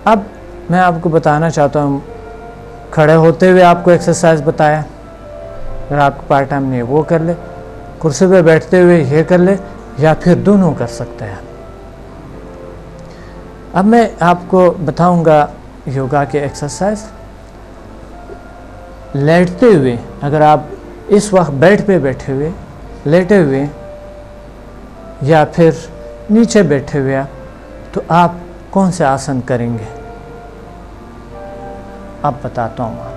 अब मैं आपको बताना चाहता हूँ, खड़े होते हुए आपको एक्सरसाइज बताया, अगर आपको पार्ट टाइम नहीं वो कर ले, कुर्सी पे बैठते हुए ये कर ले, या फिर दोनों कर सकते हैं। अब मैं आपको बताऊंगा योगा के एक्सरसाइज लेटते हुए। अगर आप इस वक्त बेड पे बैठे हुए, लेटे हुए या फिर नीचे बैठे हुए तो आप कौन से आसन करेंगे, अब बताता हूँ।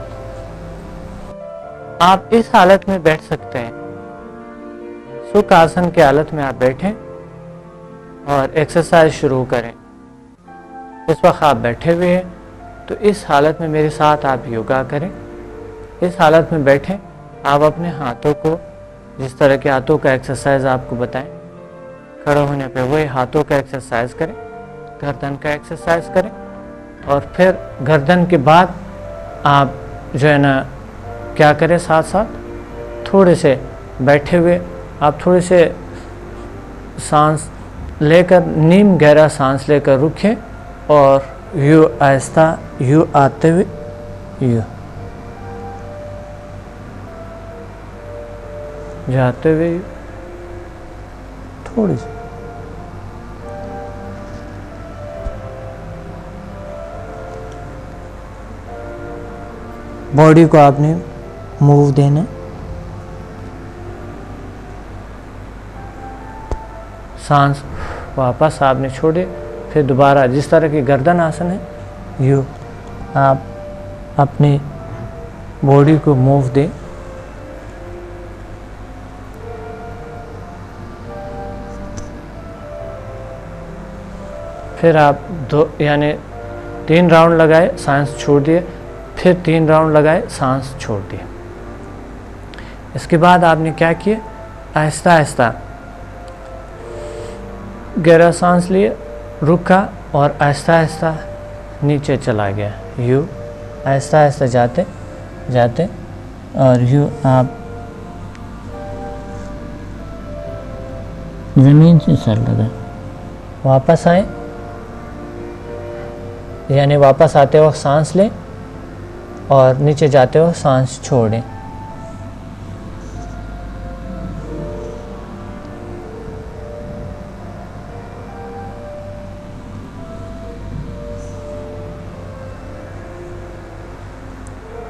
आप इस हालत में बैठ सकते हैं, सुख आसन के हालत में आप बैठें और एक्सरसाइज शुरू करें। इस वक्त आप बैठे हुए हैं तो इस हालत में मेरे साथ आप योगा करें। इस हालत में बैठें, आप अपने हाथों को, जिस तरह के हाथों का एक्सरसाइज आपको बताएं, खड़े होने पे वही हाथों का एक्सरसाइज करें, गर्दन का एक्सरसाइज करें, और फिर गर्दन के बाद आप जो है ना क्या करें, साथ साथ थोड़े से बैठे हुए आप थोड़े से सांस लेकर, नीम गहरा सांस लेकर रुकें और यू आहिस्ता, यू आते हुए यू जाते हुए, थोड़ी सी बॉडी को आपने मूव देना। सांस वापस आपने छोड़े, फिर दोबारा जिस तरह की गर्दन आसन है यू आप अपनी बॉडी को मूव दें। फिर आप दो यानी 3 राउंड लगाए, सांस छोड़ दिए, फिर 3 राउंड लगाए, सांस छोड़ दिए। इसके बाद आपने क्या किया, आहिस्ता आहिस्ता गहरा सांस लिए, रुका और आहिस्ता आहिस्ता नीचे चला गया। यू आहिस्ता आहिस्ता जाते जाते और यू आप ज़मीन से सर लगाए, वापस आए, यानी वापस आते वक्त सांस लें और नीचे जाते वक्त सांस छोड़ें।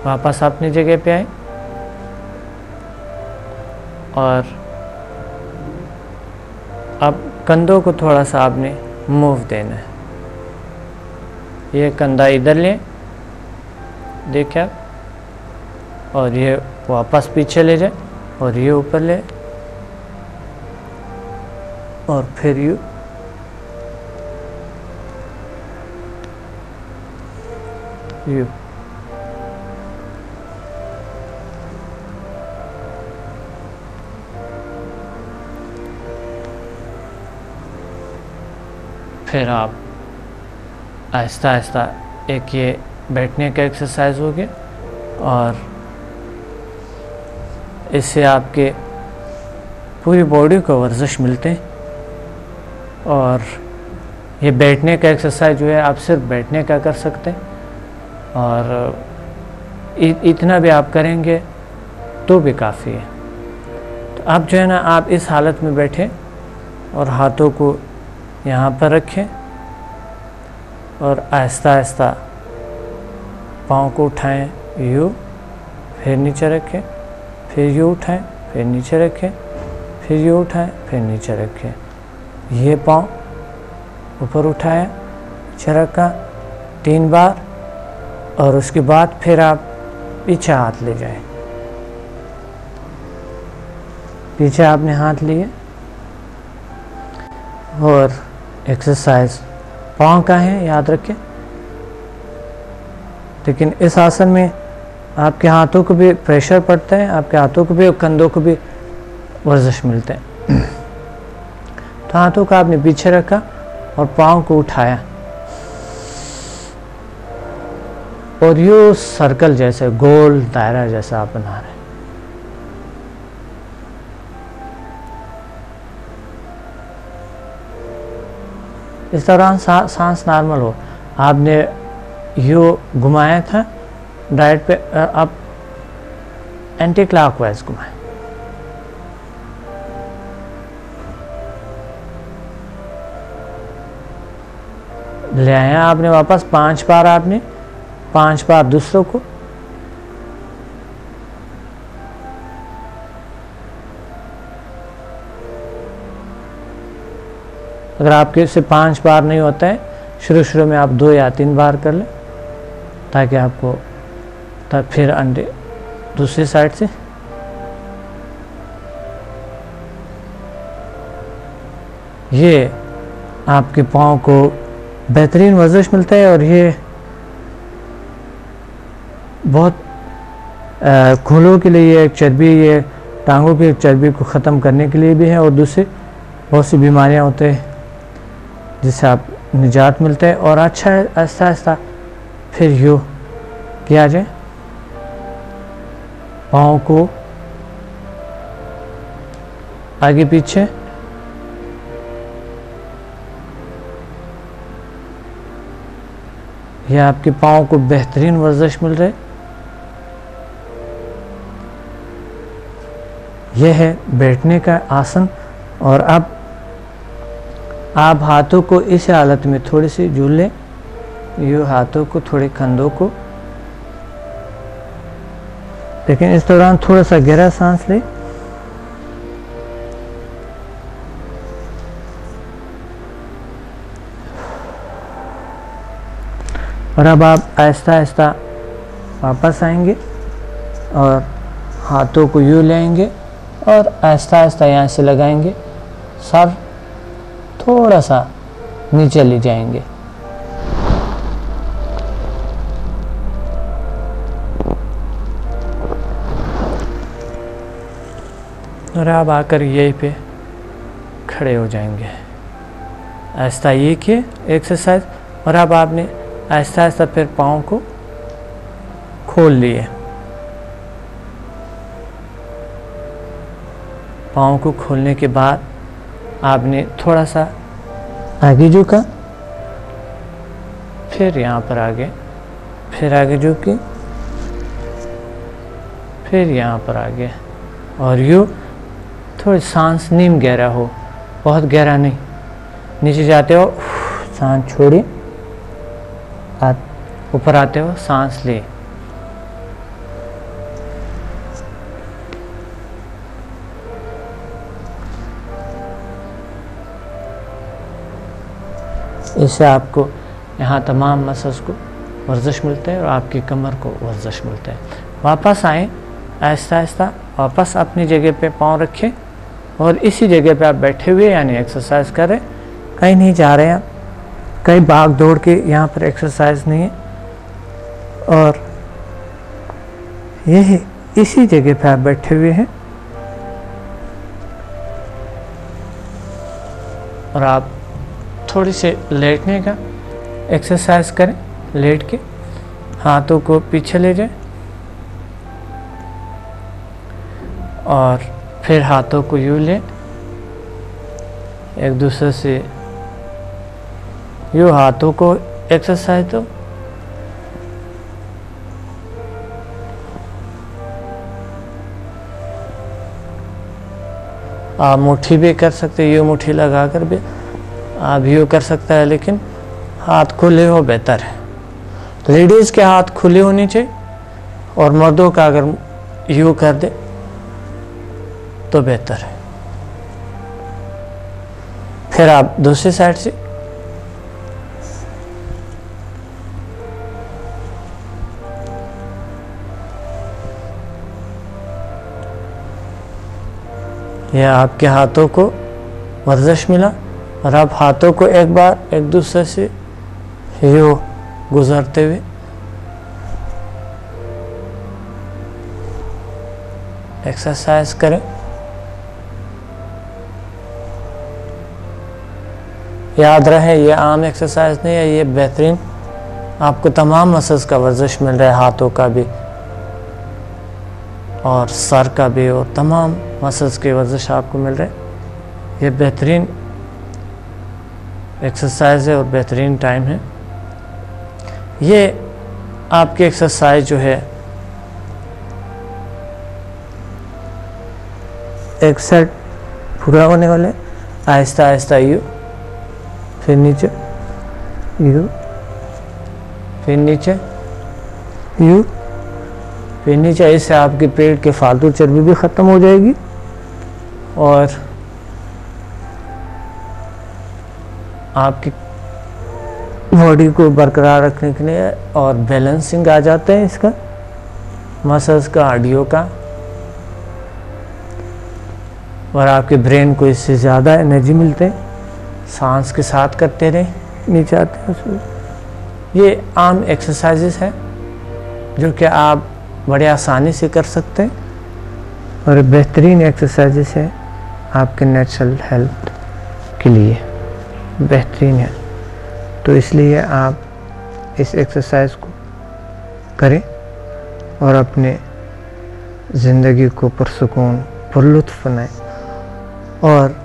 वापस अपनी जगह पे आए और अब कंधों को थोड़ा सा आपने मूव देना है। ये कंधा इधर लें, देखिए आप, और ये वापस पीछे ले जाए और ये ऊपर ले, और फिर यू यू फिर आप आहिस्ता आहिस्ता, एक ये बैठने का एक्सरसाइज हो गया और इससे आपके पूरी बॉडी को वर्जिश मिलते हैं। और ये बैठने का एक्सरसाइज जो है आप सिर्फ बैठने का कर सकते हैं, और इतना भी आप करेंगे तो भी काफ़ी है। तो आप जो है ना, आप इस हालत में बैठे और हाथों को यहाँ पर रखें और आहिस्ता आहिस्ता पाँव को उठाएं, यू, फिर नीचे रखें, फिर यू उठाएं, फिर नीचे रखें, फिर यू उठाएं, फिर नीचे रखें। ये पाँव ऊपर उठाएं, नीचे रखा 3 बार, और उसके बाद फिर आप पीछे हाथ ले जाएं। पीछे आपने हाथ लिए और एक्सरसाइज पाँव का है, याद रखें। लेकिन इस आसन में आपके हाथों को भी प्रेशर पड़ता है, आपके हाथों को भी और कंधों को भी वर्जिश मिलते हैं। तो हाथों को आपने पीछे रखा और पाँव को उठाया और यू सर्कल जैसे, गोल दायरा जैसा आप बना रहे हैं। इस दौरान सांस नॉर्मल हो। आपने यू घुमाया था डायरेक्ट पे, अब एंटी क्लॉकवाइज घुमाएं। ले आया आपने वापस 5 बार, आपने 5 बार दूसरों को, अगर आपके से 5 बार नहीं होता है, शुरू में आप 2 या 3 बार कर लें, ताकि आपको तब फिर अंडे दूसरी साइड से ये आपके पाँव को बेहतरीन वर्जिश मिलता है। और ये बहुत खूलों के लिए एक चर्बी, ये टांगों की चर्बी को ख़त्म करने के लिए भी है, और दूसरी बहुत सी बीमारियां होते हैं जिससे आप निजात मिलते हैं। और अच्छा है आहिस्ता आहिस्ता फिर यूँ किया जाए, पाँव को आगे पीछे, यह आपके पाँव को बेहतरीन वर्जिश मिल रही। यह है बैठने का आसन। और अब आप हाथों को इस हालत में थोड़ी सी झूल लें, यूँ हाथों को, थोड़े कंधों को, लेकिन इस दौरान थोड़ा सा गहरा सांस लें। और अब आप आहिस्ता आहिस्ता वापस आएंगे और हाथों को यूँ लेंगे और आहिस्ता आहिस्ता यहाँ से लगाएंगे, सर थोड़ा सा नीचे ले जाएंगे। और आप आकर यहीं पे खड़े हो जाएंगे। आहिस्ता ये किए एक्सरसाइज। और अब आपने आहिस्ता आहिस्ता फिर पाँव को खोल लिए। पाँव को खोलने के बाद आपने थोड़ा सा आगे झुका, फिर यहाँ पर आगे, फिर आगे झुकी, फिर यहाँ पर आगे। और यूँ थोड़ी सांस नीम गहरा हो, बहुत गहरा नहीं। नीचे जाते हो सांस छोड़िए, ऊपर आते हो सांस ले। इससे आपको यहाँ तमाम मसल्स को वर्जिश मिलते हैं और आपकी कमर को वर्जिश मिलते हैं। वापस आएँ आहिस्ता आहिस्ता, वापस अपनी जगह पे पाँव रखें और इसी जगह पे आप बैठे हुए यानी एक्सरसाइज करें, कहीं नहीं जा रहे हैं, कहीं भाग दौड़ के यहाँ पर एक्सरसाइज नहीं है। और यही इसी जगह पे आप बैठे हुए हैं और आप थोड़ी से लेटने का एक्सरसाइज करें। लेट के हाथों को पीछे ले जाएं और फिर हाथों को यूँ लें, एक दूसरे से यूँ हाथों को एक्सरसाइज दो। आप मुट्ठी भी कर सकते हैं, यूँ मुट्ठी लगा कर भी आप यूँ कर सकता है, लेकिन हाथ खुले हो बेहतर है। लेडीज़ के हाथ खुले होने चाहिए और मर्दों का अगर यूँ कर दे तो बेहतर है। फिर आप दूसरी साइड से यह आपके हाथों को वर्जिश मिला और आप हाथों को एक बार एक दूसरे से यूँ गुजरते हुए एक्सरसाइज करें। याद रहे ये आम एक्सरसाइज नहीं है, ये बेहतरीन आपको तमाम मसल्स का वर्जिश मिल रहा है, हाथों का भी और सर का भी, और तमाम मसल्स की वर्जिश आपको मिल रहे हैं। ये बेहतरीन एक्सरसाइज है और बेहतरीन टाइम है। ये आपकी एक्सरसाइज जो है एक सेट पूरा होने वाले, आहिस्ता आहिस्ता यू, फिर नीचे यू, फिर नीचे यू, फिर नीचे। इससे आपके पेट के फालतू चर्बी भी ख़त्म हो जाएगी और आपकी बॉडी को बरकरार रखने के लिए और बैलेंसिंग आ जाता है इसका, मसल्स का, हड्डियों का, और आपके ब्रेन को इससे ज़्यादा एनर्जी मिलते हैं। सांस के साथ करते रहें, नीचे आते हैं। ये आम एक्सरसाइजेस है जो कि आप बड़े आसानी से कर सकते हैं और बेहतरीन एक्सरसाइजेस है आपके नेचुरल हेल्थ के लिए, बेहतरीन है। तो इसलिए आप इस एक्सरसाइज को करें और अपने ज़िंदगी को पुरसुकून, पुरलुत्फ़ बनाएं। और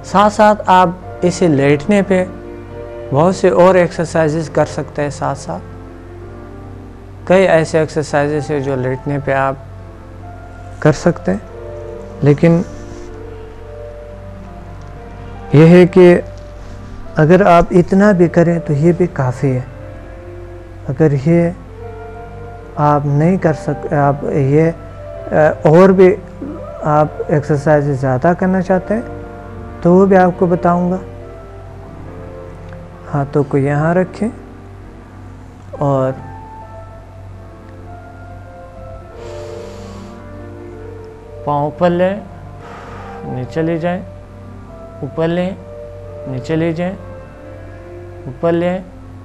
साथ साथ आप इसे लेटने पे बहुत से और एक्सरसाइजेस कर सकते हैं। साथ साथ कई ऐसे एक्सरसाइजेस है जो लेटने पे आप कर सकते हैं, लेकिन यह है कि अगर आप इतना भी करें तो ये भी काफ़ी है। अगर ये आप नहीं कर सकते, आप ये और भी आप एक्सरसाइज ज़्यादा करना चाहते हैं तो वो भी आपको बताऊंगा। हाथों को यहाँ रखें और पाँव ऊपर लें, नीचे ले जाएं, ऊपर लें, नीचे ले जाएं, ऊपर लें,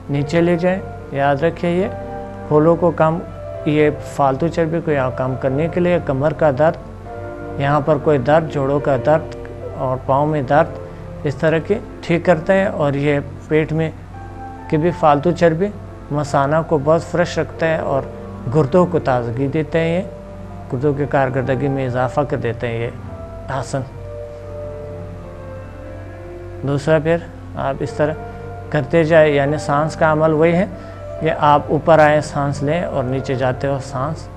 नीचे ले जाएं। याद रखिए ये खोलों को कम, ये फालतू चर्बी को यहाँ कम करने के लिए कमर का दर्द, यहाँ पर कोई दर्द, जोड़ों का दर्द और पाँव में दर्द, इस तरह के ठीक करते हैं। और ये पेट में की भी फालतू चर्बी मसाना को बहुत फ्रेश रखता है और गुर्दों को ताजगी देते हैं। ये गुर्दों की कारकर्दगी में इजाफा कर देते हैं ये आसन। दूसरा, फिर आप इस तरह करते जाए, यानी सांस का अमल वही है कि आप ऊपर आए सांस लें और नीचे जाते हो सांस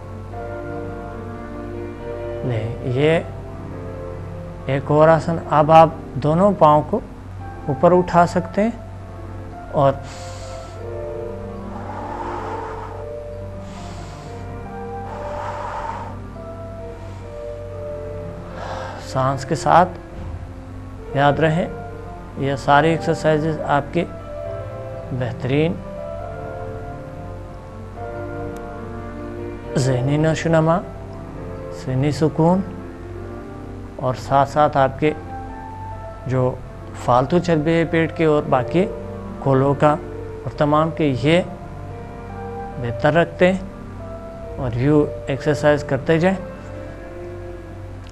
लें। ये एक और आसन। अब आप दोनों पाँव को ऊपर उठा सकते हैं और सांस के साथ याद रहे ये सारी एक्सरसाइजेस आपके बेहतरीन ज़हनी नशोनुमा, ज़हनी सुकून और साथ साथ आपके जो फालतू चर्बी है पेट के और बाकी खोलों का और तमाम के, ये बेहतर रखते हैं। और यूँ एक्सरसाइज करते जाएं,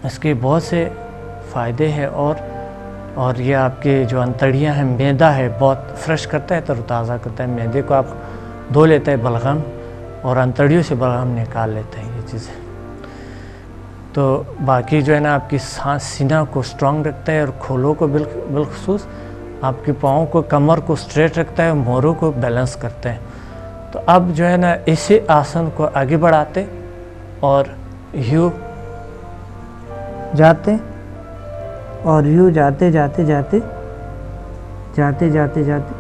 इसके बहुत से फ़ायदे हैं। और ये आपके जो अंतड़ियाँ हैं, मैदा है, बहुत फ्रेश करता है, तरोताज़ा करता है। मैदे को आप धो लेते हैं बलगम और अंतड़ियों से बलगम निकाल लेते हैं ये चीज़ें। तो बाकी जो है ना आपकी सांस, सीना को स्ट्रांग रखता है और खोलों को बिलखुसूस आपके पाँव को, कमर को स्ट्रेट रखता है, मोरों को बैलेंस करते हैं। तो अब जो है ना इसी आसन को आगे बढ़ाते और यूँ जाते और यूँ जाते जाते जाते जाते जाते जाते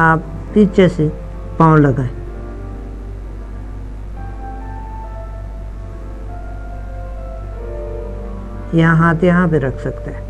आप पीछे से पाँव लगाएं। यहाँ हाथ यहाँ पे रख सकते हैं।